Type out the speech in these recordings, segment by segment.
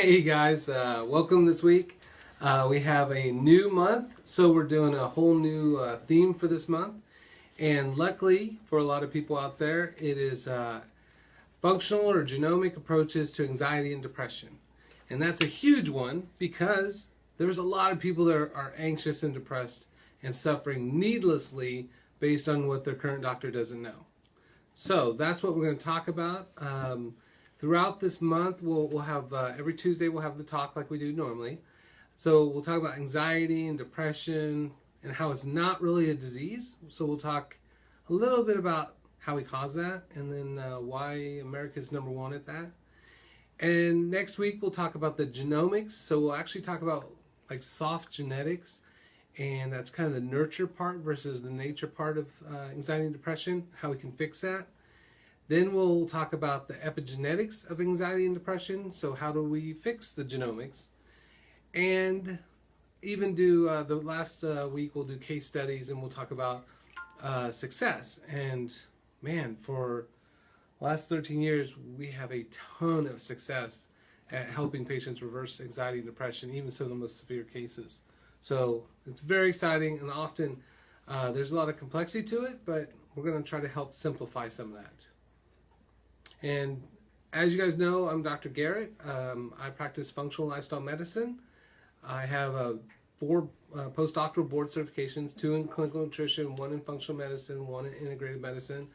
Hey guys, welcome this week. We have a new month, so we're doing a whole new theme for this month. And luckily for a lot of people out there, it is functional or genomic approaches to anxiety and depression. And that's a huge one because there's a lot of people that are anxious and depressed and suffering needlessly based on what their current doctor doesn't know. So that's what we're going to talk about. Throughout this month, we'll have, every Tuesday we'll have the talk like we do normally. So we'll talk about anxiety and depression and how it's not really a disease. So we'll talk a little bit about how we cause that and then why America's number one at that. And next week we'll talk about the genomics. So we'll actually talk about like soft genetics, and that's kind of the nurture part versus the nature part of anxiety and depression, how we can fix that. Then we'll talk about the epigenetics of anxiety and depression. So how do we fix the genomics? And even do the last week we'll do case studies and we'll talk about success. And man, for the last 13 years we have a ton of success at helping patients reverse anxiety and depression, even some of the most severe cases. So it's very exciting, and often there's a lot of complexity to it, but we're going to try to help simplify some of that. And as you guys know, I'm Dr. Garrett. I practice functional lifestyle medicine. I have 4 postdoctoral board certifications, 2 in clinical nutrition, 1 in functional medicine, 1 in integrated medicine.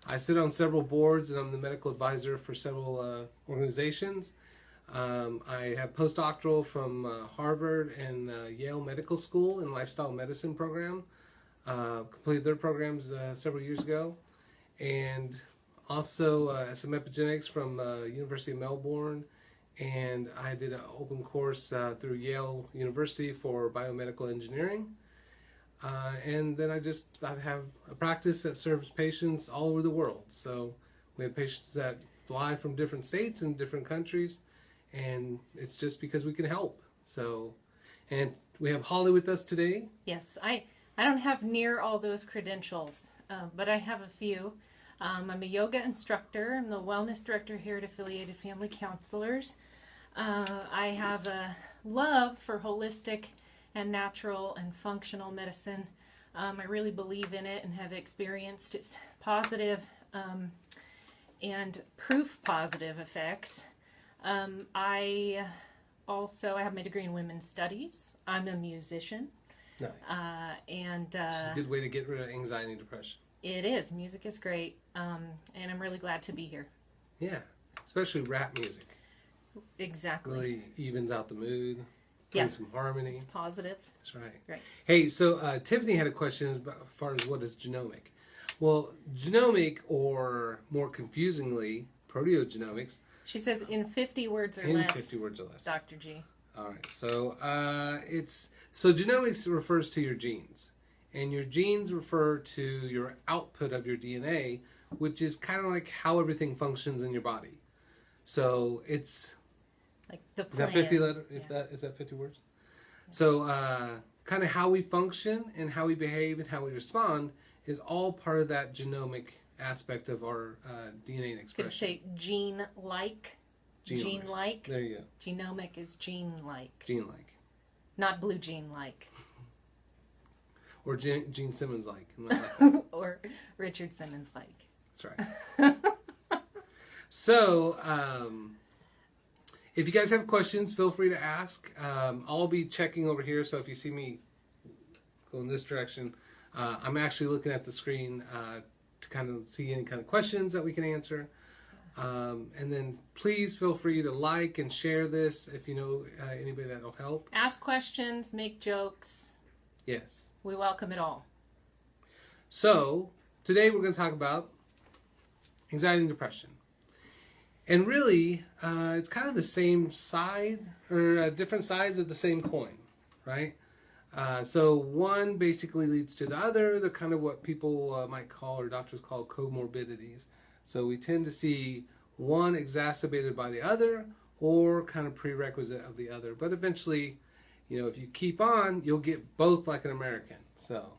I sit on several boards, and I'm the medical advisor for several organizations. I have postdoctoral from Harvard and Yale Medical School in lifestyle medicine program. Completed their programs several years ago. And also some epigenetics from University of Melbourne, and I did an open course through Yale University for biomedical engineering. And then I have a practice that serves patients all over the world. So we have patients that fly from different states and different countries, and it's just because we can help. So, and we have Holly with us today. Yes, I don't have near all those credentials, but I have a few. I'm a yoga instructor. I'm the wellness director here at Affiliated Family Counselors. I have a love for holistic and natural and functional medicine. I really believe in it and have experienced its positive and proof positive effects. I have my degree in women's studies. I'm a musician. Nice. And Which is a good way to get rid of anxiety and depression. It is. Music is great, and I'm really glad to be here. Yeah, especially rap music. Exactly. Really evens out the mood, brings some harmony. It's positive. That's right. Right. Hey, so Tiffany had a question as far as what is genomic. Well, genomic, or more confusingly, proteogenomics. She says in 50 words or in less. 50 words or less. Dr. G. All right. So genomics refers to your genes. And your genes refer to your output of your DNA, which is kind of like how everything functions in your body. So it's like the plan. Is that 50 letters? Is that 50 words? Yeah. So kind of how we function and how we behave and how we respond is all part of that genomic aspect of our DNA and expression. Could say gene-like. Gene-like. There you go. Genomic is gene-like. Gene-like. Not blue gene-like. Or Gene Simmons-like. Or Richard Simmons-like. That's right. So, if you guys have questions, feel free to ask. I'll be checking over here, so if you see me go in this direction, I'm actually looking at the screen to kind of see any kind of questions that we can answer. And then please feel free to like and share this if you know anybody that will help. Ask questions, make jokes. Yes. We welcome it all. So, today we're going to talk about anxiety and depression. And really, it's kind of the same side, or different sides of the same coin, right? So one basically leads to the other. They're kind of what people might call, or doctors call, comorbidities. So we tend to see one exacerbated by the other, or kind of prerequisite of the other. But eventually, if you keep on, you'll get both like an American. So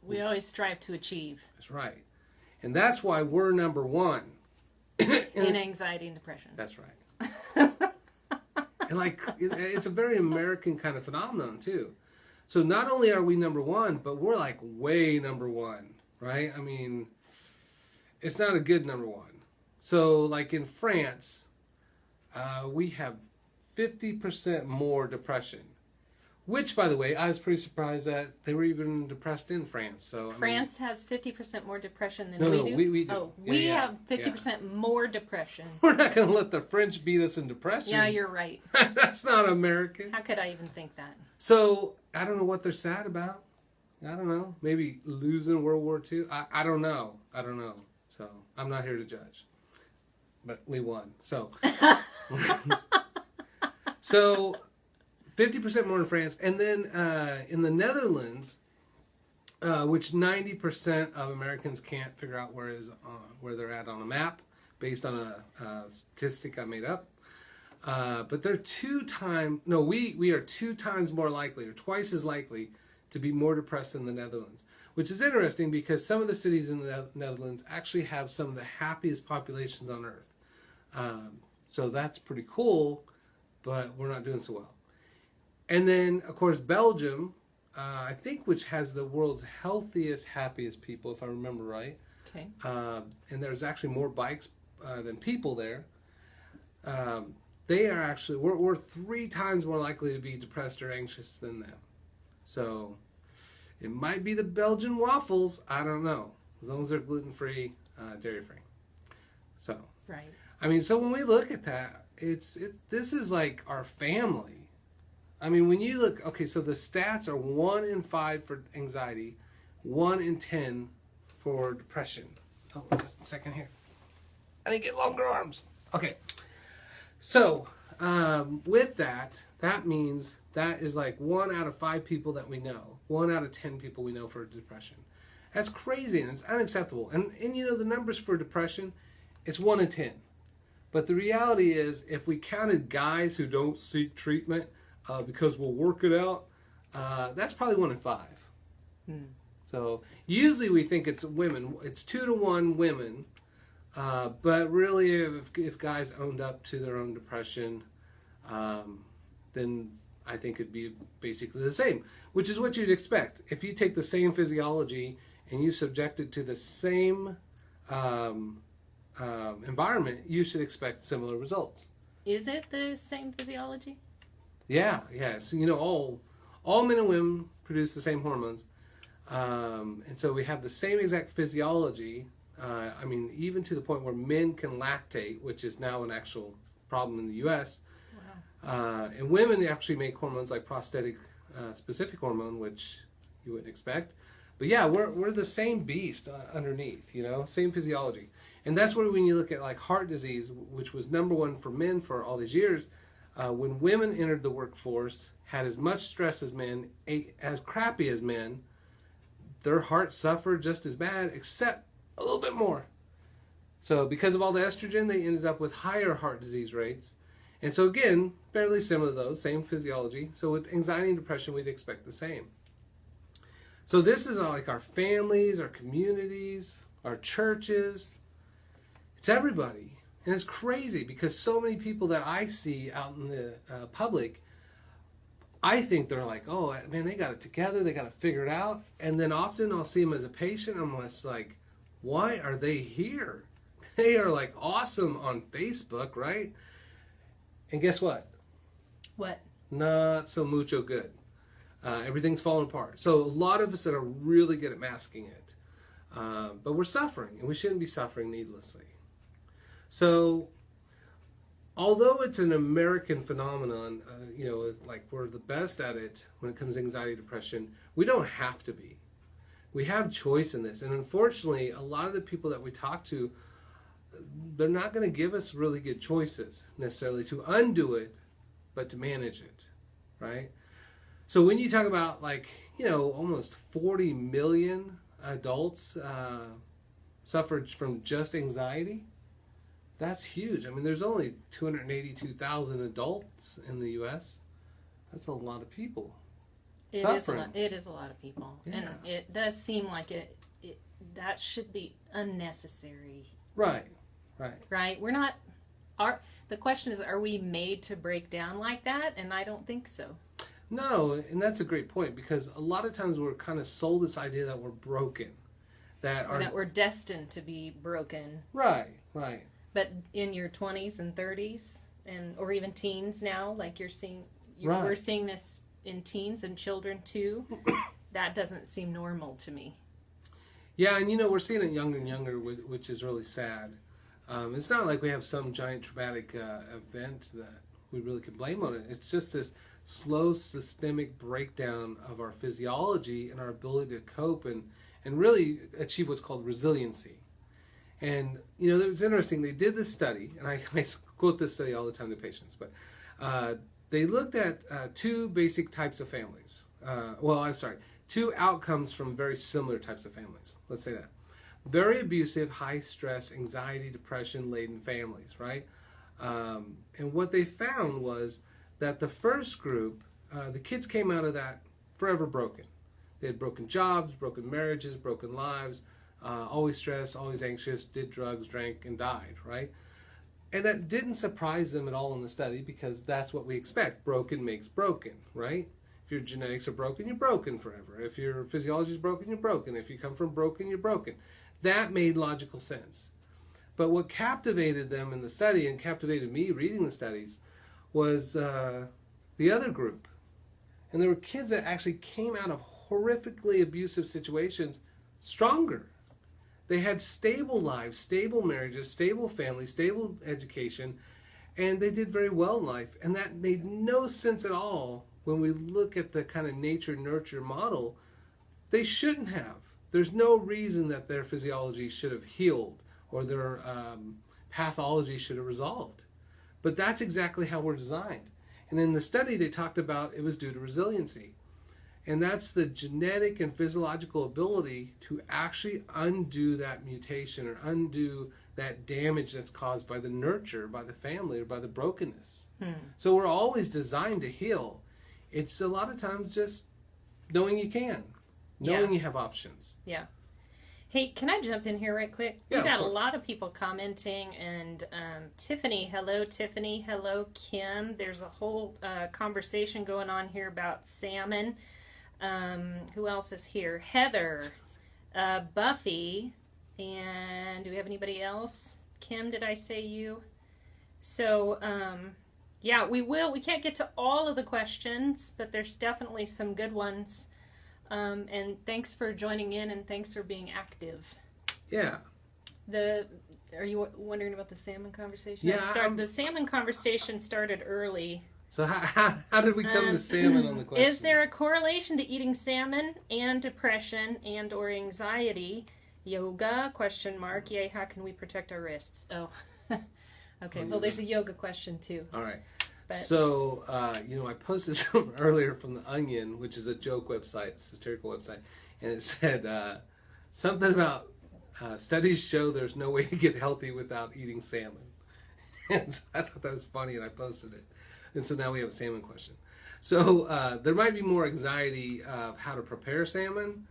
we always strive to achieve. That's right. And that's why we're number one. in anxiety and depression. That's right. And like, it's a very American kind of phenomenon too. So not only are we number one, but we're like way number one, right? I mean, it's not a good number one. So like in France, we have 50% more depression. Which, by the way, I was pretty surprised that they were even depressed in France. So France has 50% more depression than no, we do? we do. Oh, we have 50% more depression. We're not going to let the French beat us in depression. Yeah, you're right. That's not American. How could I even think that? So, I don't know what they're sad about. I don't know. Maybe losing World War II. I don't know. I don't know. So, I'm not here to judge. But we won. So, so 50% more in France. And then in the Netherlands, which 90% of Americans can't figure out where they're at on a map based on a statistic I made up. But they're we are 2 times more likely, or twice as likely, to be more depressed than the Netherlands. Which is interesting because some of the cities in the Netherlands actually have some of the happiest populations on earth. So that's pretty cool, but we're not doing so well. And then, of course, Belgium, I think, which has the world's healthiest, happiest people, if I remember right. Okay. And there's actually more bikes than people there. They are actually, we're 3 times more likely to be depressed or anxious than them. So it might be the Belgian waffles. I don't know. As long as they're gluten-free, dairy-free. So, right. I mean, so when we look at that, this is like our family. I mean, when you look, okay, so the stats are 1 in 5 for anxiety, 1 in 10 for depression. Oh, just a second here. I didn't get longer arms. Okay. So, with that means that is like 1 out of 5 people that we know, 1 out of 10 people we know for depression. That's crazy and it's unacceptable. And you know, the numbers for depression, it's 1 in 10. But the reality is, if we counted guys who don't seek treatment, because we'll work it out, that's probably 1 in 5. So usually we think it's women. It's 2 to 1 women. But really, if guys owned up to their own depression, then I think it'd be basically the same, which is what you'd expect. If you take the same physiology and you subject it to the same environment, you should expect similar results. Is it the same physiology? Yeah. So, you know, all men and women produce the same hormones. And so we have the same exact physiology. I mean, even to the point where men can lactate, which is now an actual problem in the U.S. Wow. And women actually make hormones like prosthetic specific hormone, which you wouldn't expect. But yeah, we're the same beast underneath, you know, same physiology. And that's where when you look at like heart disease, which was number 1 for men for all these years, when women entered the workforce, had as much stress as men, ate as crappy as men, their heart suffered just as bad, except a little bit more. So because of all the estrogen, they ended up with higher heart disease rates. And so again, fairly similar to those, same physiology. So with anxiety and depression, we'd expect the same. So this is like our families, our communities, our churches. It's everybody. And it's crazy because so many people that I see out in the public, I think they're like, oh, man, they got it together. They got to figure it out. And then often I'll see them as a patient. I'm just like, why are they here? They are like awesome on Facebook, right? And guess what? What? Not so mucho good. Everything's falling apart. So a lot of us that are really good at masking it. But we're suffering, and we shouldn't be suffering needlessly. So, although it's an American phenomenon, you know, like we're the best at it when it comes to anxiety, depression, we don't have to be. We have choice in this. And unfortunately, a lot of the people that we talk to, they're not going to give us really good choices necessarily to undo it, but to manage it, right? So when you talk about like, you know, almost 40 million adults suffered from just anxiety, that's huge. I mean, there's only 282,000 adults in the U.S. That's a lot of people suffering. It is a lot of people. Yeah. And it does seem like it that should be unnecessary. Right. Right? We're not The question is, are we made to break down like that? And I don't think so. No, and that's a great point, because a lot of times we're kind of sold this idea that we're broken, Or that we're destined to be broken. Right. But in your 20s and 30s, or even teens now, like we're seeing this in teens and children too. That doesn't seem normal to me. Yeah, and we're seeing it younger and younger, which is really sad. It's not like we have some giant traumatic event that we really can blame on it. It's just this slow systemic breakdown of our physiology and our ability to cope and really achieve what's called resiliency. And it was interesting. They did this study, and I quote this study all the time to patients, but they looked at two basic types of families. Two outcomes from very similar types of families. Let's say that. Very abusive, high stress, anxiety, depression laden families, right? And what they found was that the first group, the kids came out of that forever broken. They had broken jobs, broken marriages, broken lives, always stressed, always anxious, did drugs, drank, and died, right? And that didn't surprise them at all in the study, because that's what we expect. Broken makes broken, right? If your genetics are broken, you're broken forever. If your physiology is broken, you're broken. If you come from broken, you're broken. That made logical sense. But what captivated them in the study, and captivated me reading the studies, was the other group. And there were kids that actually came out of horrifically abusive situations stronger. They had stable lives, stable marriages, stable families, stable education, and they did very well in life. And that made no sense at all when we look at the kind of nature-nurture model. They shouldn't have. There's no reason that their physiology should have healed or their pathology should have resolved. But that's exactly how we're designed. And in the study, they talked about it was due to resiliency. And that's the genetic and physiological ability to actually undo that mutation or undo that damage that's caused by the nurture, by the family, or by the brokenness. So we're always designed to heal. It's a lot of times just knowing you can, knowing you have options. Yeah. Hey, can I jump in here right quick? Yeah, We've got a lot of people commenting, and Tiffany, hello Tiffany, hello Kim. There's a whole conversation going on here about salmon. Who else is here? Heather, Buffy, and do we have anybody else? Kim, did I say you? So, yeah, we will. We can't get to all of the questions, but there's definitely some good ones. And thanks for joining in, and thanks for being active. Yeah. Are you wondering about the salmon conversation? Yeah. The salmon conversation started early. So how did we come to salmon on the question? Is there a correlation to eating salmon and depression and or anxiety? Yoga? ? Yay, how can we protect our wrists? Oh, okay. Well, there's a yoga question too. All right. But, so, I posted something earlier from The Onion, which is a joke website, satirical website, and it said something about studies show there's no way to get healthy without eating salmon. And so I thought that was funny, and I posted it. And so now we have a salmon question. So there might be more anxiety of how to prepare salmon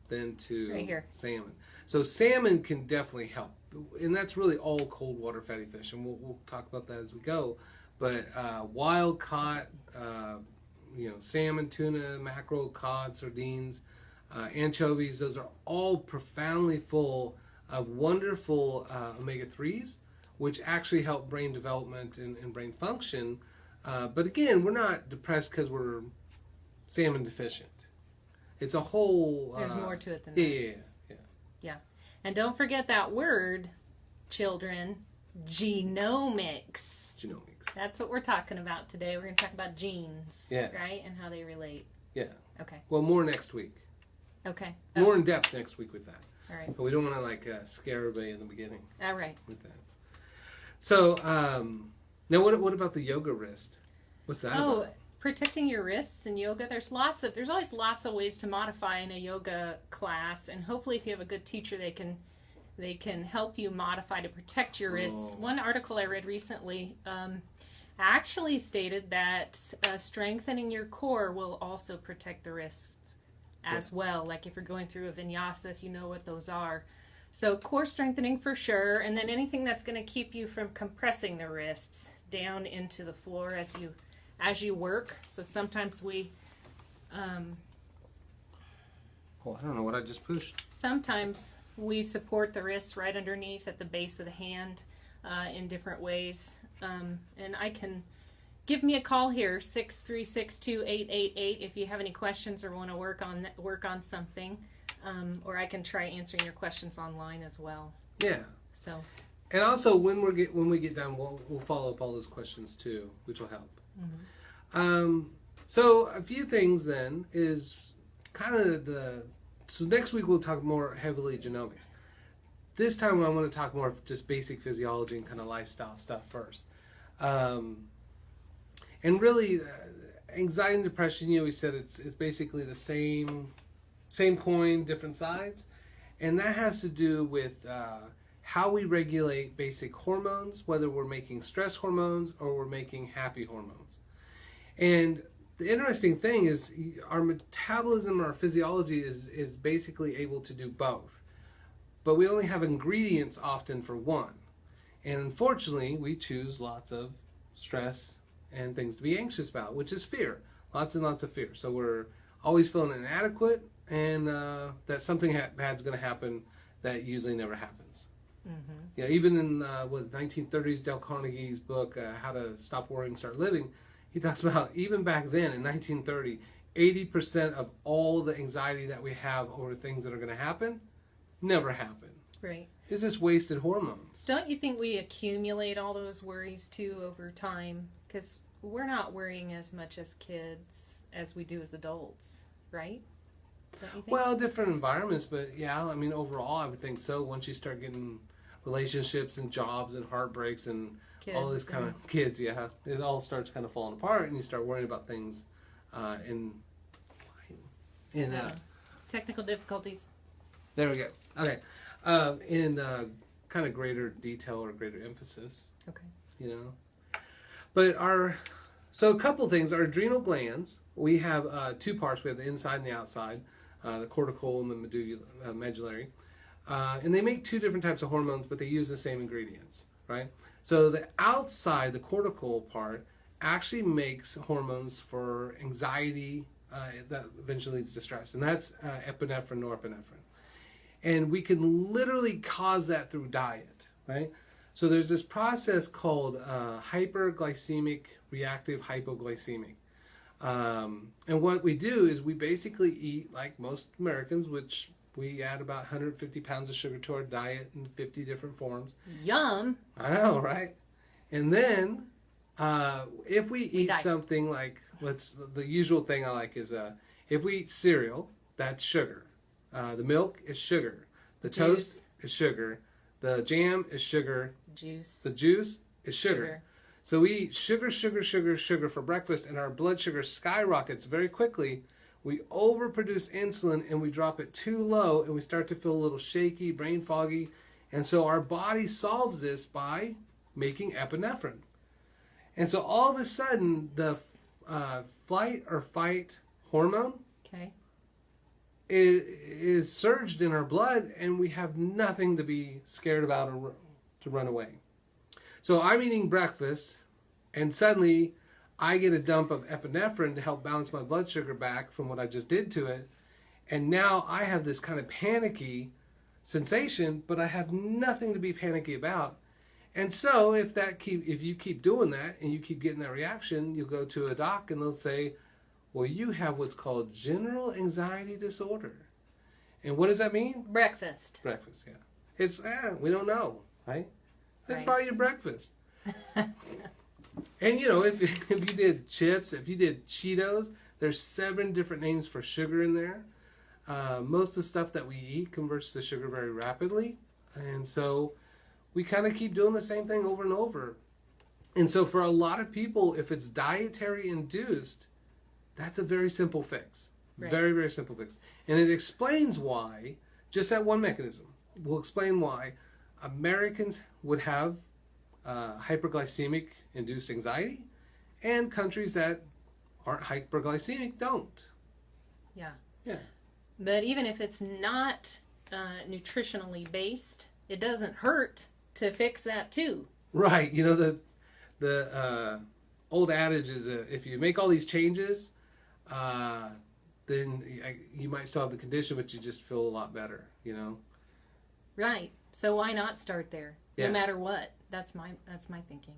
than to right here. Salmon. So salmon can definitely help. And that's really all cold water fatty fish. And we'll talk about that as we go. But wild caught, salmon, tuna, mackerel, cod, sardines, anchovies, those are all profoundly full of wonderful omega-3s, which actually help brain development and brain function. But again, we're not depressed because we're salmon deficient. It's a whole... There's more to it than that. Yeah. And don't forget that word, children, genomics. That's what we're talking about today. We're going to talk about genes, right? And how they relate. Yeah. Okay. Well, more next week. Okay. More in depth next week with that. All right. But we don't want to scare everybody in the beginning. All right. With that. So, now what about the yoga wrist? What's that about? Protecting your wrists in yoga. There's always lots of ways to modify in a yoga class, and hopefully if you have a good teacher, they can help you modify to protect your wrists. One article I read recently actually stated that strengthening your core will also protect the wrists as well. Like if you're going through a vinyasa, if you know what those are. So core strengthening for sure, and then anything that's going to keep you from compressing the wrists down into the floor as you work. So sometimes Oh, I don't know what I just pushed. sometimes we support the wrists right underneath at the base of the hand in different ways. And I can give me a call here, 6362888, if you have any questions or want to work on something. Or I can try answering your questions online as well. Yeah. So. And also, when we get done, we'll follow up all those questions too, which will help. Mm-hmm. So a few things then is kind of so next week we'll talk more heavily genomics. This time I want to talk more of just basic physiology and kind of lifestyle stuff first. And really, anxiety and depression, we said it's basically the same coin, different sides. And that has to do with how we regulate basic hormones, whether we're making stress hormones or we're making happy hormones. And the interesting thing is our metabolism, our physiology is basically able to do both. But we only have ingredients often for one. And unfortunately, we choose lots of stress and things to be anxious about, which is fear. Lots and lots of fear. So we're always feeling inadequate and that something bad's going to happen that usually never happens. Mm-hmm. Even in 1930s Dale Carnegie's book, How to Stop Worrying, Start Living, he talks about even back then in 1930, 80% of all the anxiety that we have over things that are going to happen never happen. Right. It's just wasted hormones. Don't you think we accumulate all those worries too over time? Because we're not worrying as much as kids as we do as adults, right? Don't you think? Well, different environments, but yeah, I mean, overall, I would think so. Once you start getting relationships and jobs and heartbreaks and kids, all this kind of kids, yeah, it all starts kind of falling apart, and you start worrying about things in technical difficulties. There we go. Okay, in kind of greater detail or greater emphasis. Okay. But so a couple things. Our adrenal glands, we have two parts. We have the inside and the outside, the cortical and the medullary. And they make two different types of hormones, but they use the same ingredients, right? So the outside, the cortical part, actually makes hormones for anxiety that eventually leads to stress. And that's epinephrine, norepinephrine. And we can literally cause that through diet, right? So there's this process called hyperglycemic reactive hypoglycemic. And what we do is we basically eat like most Americans, which we add about 150 pounds of sugar to our diet in 50 different forms. Yum! I know, right? And then if we eat something like, the usual thing I like is if we eat cereal, that's sugar. The milk is sugar. The toast is sugar. The jam is sugar. The juice is sugar. So we eat sugar for breakfast, and our blood sugar skyrockets very quickly. We overproduce insulin, and we drop it too low, and we start to feel a little shaky, brain foggy. And so our body solves this by making epinephrine. And so all of a sudden, the flight or fight hormone is surged in our blood, and we have nothing to be scared about or to run away. So I'm eating breakfast, and suddenly I get a dump of epinephrine to help balance my blood sugar back from what I just did to it. And now I have this kind of panicky sensation, but I have nothing to be panicky about. And so if you keep doing that and you keep getting that reaction, you'll go to a doc and they'll say, well, you have what's called general anxiety disorder. And what does that mean? Breakfast, yeah. It's, we don't know, right? That's probably your breakfast. And if you did chips, if you did Cheetos, there's 7 different names for sugar in there. Most of the stuff that we eat converts to sugar very rapidly. And so we kind of keep doing the same thing over and over. And so for a lot of people, if it's dietary induced, that's a very simple fix. Right. Very, very simple fix. And it explains why, just that one mechanism will explain why Americans would have hyperglycemic induced anxiety, and countries that aren't hyperglycemic don't. Yeah. Yeah. But even if it's not nutritionally based, it doesn't hurt to fix that too. Right. You know, the old adage is if you make all these changes, then you might still have the condition, but you just feel a lot better, you know? Right. So why not start there? Yeah. No matter what. That's my thinking.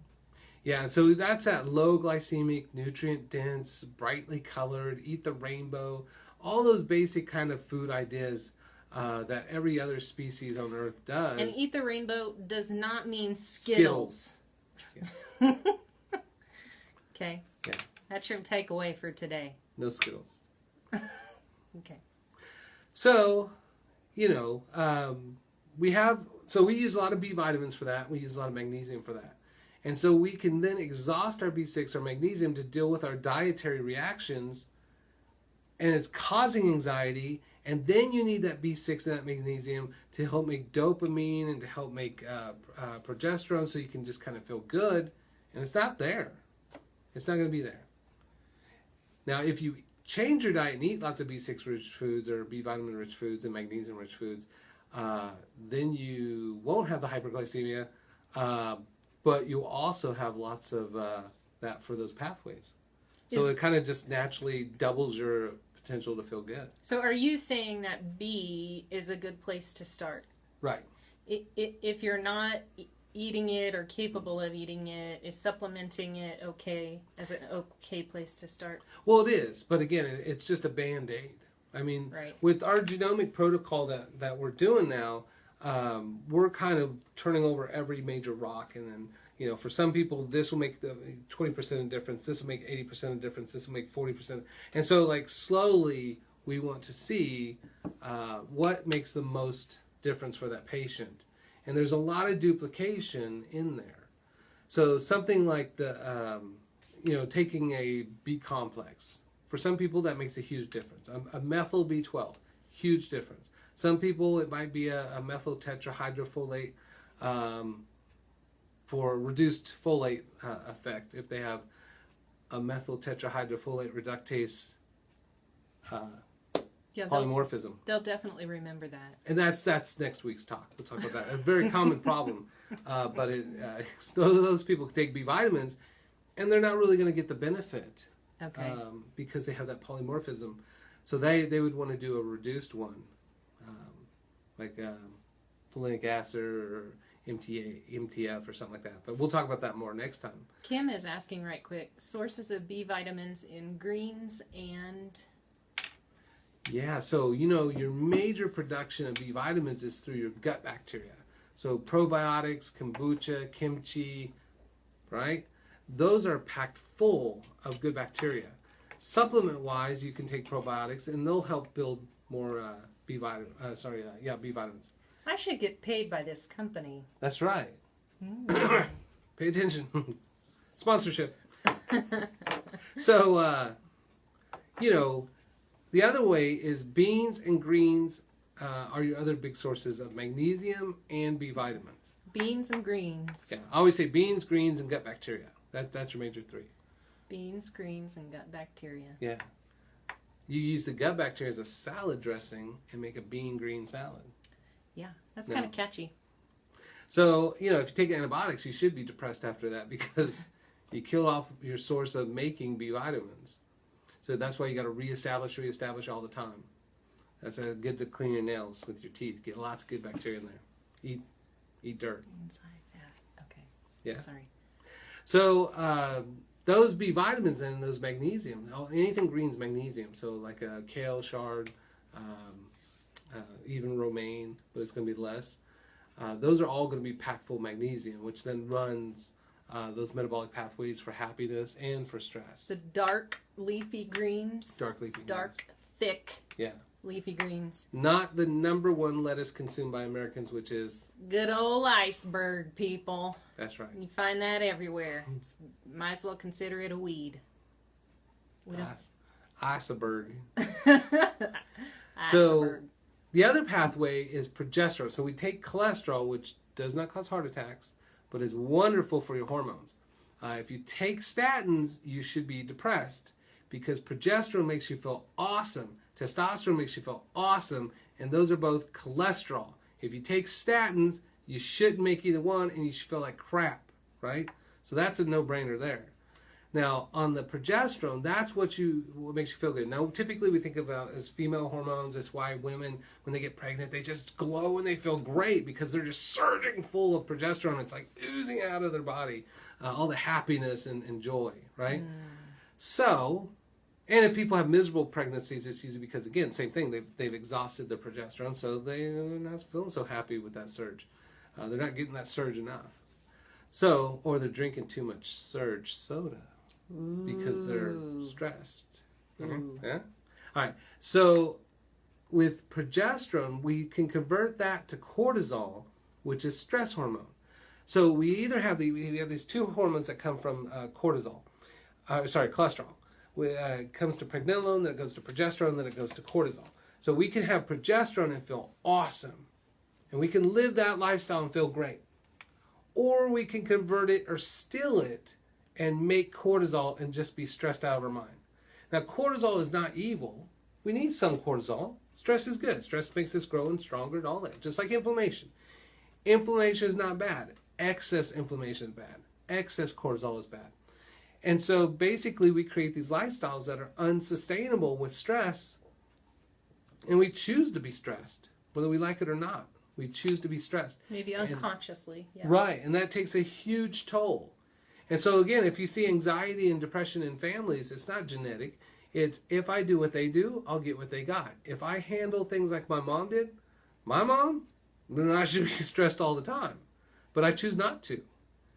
Yeah, so that's that low glycemic, nutrient dense, brightly colored, eat the rainbow, all those basic kind of food ideas that every other species on Earth does. And eat the rainbow does not mean Skittles. Yes. Okay. Yeah. That's your takeaway for today. No Skittles. Okay. So, you know, we use a lot of B vitamins for that. We use a lot of magnesium for that. And so we can then exhaust our B6 or magnesium to deal with our dietary reactions, and it's causing anxiety. And then you need that B6 and that magnesium to help make dopamine and to help make progesterone, so you can just kind of feel good. And it's not there. It's not going to be there. Now, if you change your diet and eat lots of B6 rich foods or B vitamin rich foods and magnesium rich foods, then you won't have the hyperglycemia, but you'll also have lots of that for those pathways. So it kind of just naturally doubles your potential to feel good. So are you saying that B is a good place to start? Right. If you're not eating it or capable of eating it, is supplementing it okay as an okay place to start? Well, it is, but again, it's just a Band-Aid. I mean, right. With our genomic protocol that we're doing now, we're kind of turning over every major rock, and then, you know, for some people, this will make the 20% of difference, this will make 80% of difference, this will make 40%. And so, like, slowly, we want to see what makes the most difference for that patient. And there's a lot of duplication in there. So something like the, taking a B complex, for some people that makes a huge difference. A methyl B12, huge difference. Some people it might be a methyl tetrahydrofolate for reduced folate effect if they have a methyl tetrahydrofolate reductase polymorphism. They'll definitely remember that. And that's next week's talk. We'll talk about that. A very common problem, but those people take B vitamins, and they're not really going to get the benefit. Okay. Because they have that polymorphism, so they would want to do a reduced one, like folinic acid or MTF or something like that. But we'll talk about that more next time. Kim is asking right quick, sources of B vitamins in greens and... Yeah, so, you know, your major production of B vitamins is through your gut bacteria. So probiotics, kombucha, kimchi, right? Those are packed full of good bacteria. Supplement-wise, you can take probiotics, and they'll help build more B vitamins. I should get paid by this company. That's right. Pay attention. Sponsorship. So, the other way is beans and greens are your other big sources of magnesium and B vitamins. Beans and greens. Yeah, I always say beans, greens, and gut bacteria. That's your major three. Beans, greens, and gut bacteria. Yeah. You use the gut bacteria as a salad dressing and make a bean-green salad. Yeah, that's kind of catchy. So, if you take antibiotics, you should be depressed after that because you killed off your source of making B vitamins. So that's why you got to reestablish all the time. That's good to clean your nails with your teeth. Get lots of good bacteria in there. Eat dirt. Inside fat. Okay. Yeah. Sorry. So those B vitamins and those magnesium, anything green's magnesium. So like a kale shard, even romaine, but it's going to be less. Those are all going to be packed full of magnesium, which then runs those metabolic pathways for happiness and for stress. The dark leafy greens. Dark leafy greens. Dark, thick Yeah. leafy greens. Not the number one lettuce consumed by Americans, which is... Good old iceberg, people. That's right. You find that everywhere. Might as well consider it a weed. Iceberg. Iceberg. So the other pathway is progesterone. So we take cholesterol, which does not cause heart attacks, but is wonderful for your hormones. If you take statins, you should be depressed because progesterone makes you feel awesome. Testosterone makes you feel awesome, and those are both cholesterol. If you take statins, you shouldn't make either one, and you should feel like crap, right? So that's a no-brainer there. Now, on the progesterone, that's what makes you feel good. Now, typically we think about as female hormones. That's why women, when they get pregnant, they just glow and they feel great because they're just surging full of progesterone. It's like oozing out of their body, all the happiness and joy, right? So, and if people have miserable pregnancies, it's usually because, again, same thing. They've exhausted their progesterone, so they're not feeling so happy with that surge. They're not getting that surge enough. So, or they're drinking too much surge soda. Because they're stressed. Yeah? All right. So with progesterone, we can convert that to cortisol, which is stress hormone. So we either have we have these two hormones that come from cholesterol. It comes to pregnenolone, then it goes to progesterone, then it goes to cortisol. So we can have progesterone and feel awesome. And we can live that lifestyle and feel great. Or we can convert it or steal it and make cortisol and just be stressed out of our mind. Now, cortisol is not evil. We need some cortisol. Stress is good. Stress makes us grow and stronger and all that, just like inflammation. Inflammation is not bad. Excess inflammation is bad. Excess cortisol is bad. And so basically we create these lifestyles that are unsustainable with stress, and we choose to be stressed, whether we like it or not. We choose to be stressed. Maybe unconsciously. Yeah. Right, and that takes a huge toll. And so again, if you see anxiety and depression in families, it's not genetic. It's if I do what they do, I'll get what they got. If I handle things like my mom did, then I should be stressed all the time. But I choose not to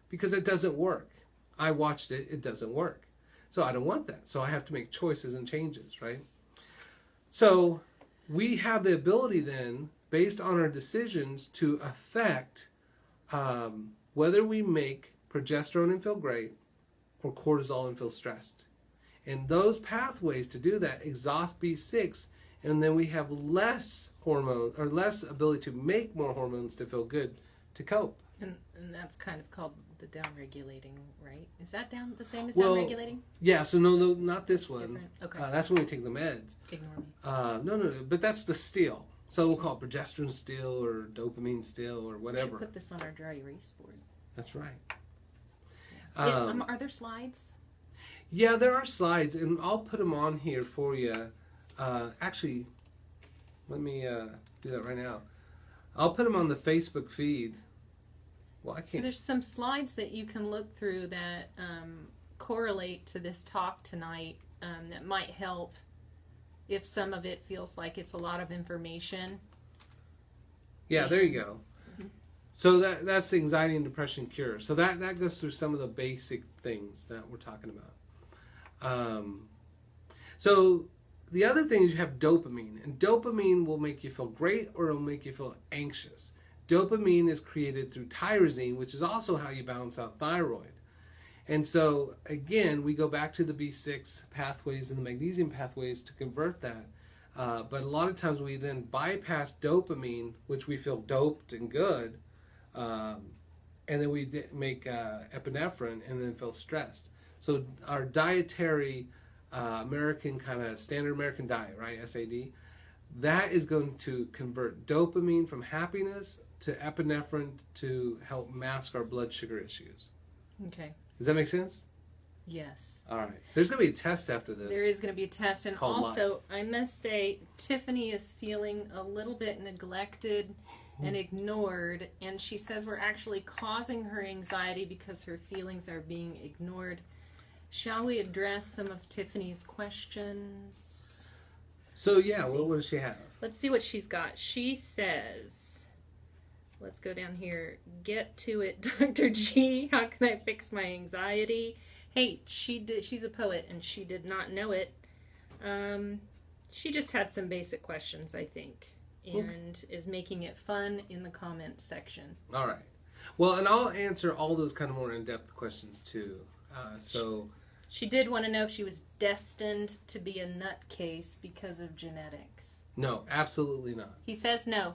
because it doesn't work. I watched it, it doesn't work. So I don't want that. So I have to make choices and changes, right? So we have the ability then, based on our decisions, to affect whether we make progesterone and feel great, or cortisol and feel stressed. And those pathways to do that exhaust B6, and then we have less hormone, or less ability to make more hormones to feel good to cope. And that's kind of called the downregulating, right? Is that the same as downregulating? Yeah, so no, not this It's one. different. Okay. That's when we take the meds. Ignore me. No, but that's the steal. So we'll call it progesterone steal or dopamine steal or whatever. We should put this on our dry erase board. That's right. Are there slides? Yeah, there are slides, and I'll put them on here for you. Actually, let me do that right now. I'll put them on the Facebook feed. Well, I can't. So there's some slides that you can look through that correlate to this talk tonight that might help if some of it feels like it's a lot of information. Yeah, there you go. So that's the anxiety and depression cure. So that goes through some of the basic things that we're talking about. So the other thing is you have dopamine. And dopamine will make you feel great or it'll make you feel anxious. Dopamine is created through tyrosine, which is also how you balance out thyroid. And so, again, we go back to the B6 pathways and the magnesium pathways to convert that. But a lot of times we then bypass dopamine, which we feel doped and good, and then we make epinephrine and then feel stressed. So our dietary American kind of standard American diet, right, SAD, that is going to convert dopamine from happiness to epinephrine to help mask our blood sugar issues. Okay. Does that make sense? Yes. All right. There's going to be a test after this. There is going to be a test. And also, life. I must say, Tiffany is feeling a little bit neglected and ignored. And she says we're actually causing her anxiety because her feelings are being ignored. Shall we address some of Tiffany's questions? So, yeah, what does she have? Let's see what she's got. She says, let's go down here. Get to it, Dr. G. How can I fix my anxiety? Hey, she's a poet, and she did not know it. She just had some basic questions, I think, and is making it fun in the comments section. All right. Well, and I'll answer all those kind of more in-depth questions, too. She did want to know if she was destined to be a nutcase because of genetics. No, absolutely not. He says no.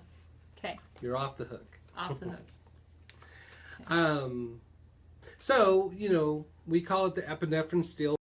Okay. You're off the hook. Off the hook. Okay. So, we call it the epinephrine steal.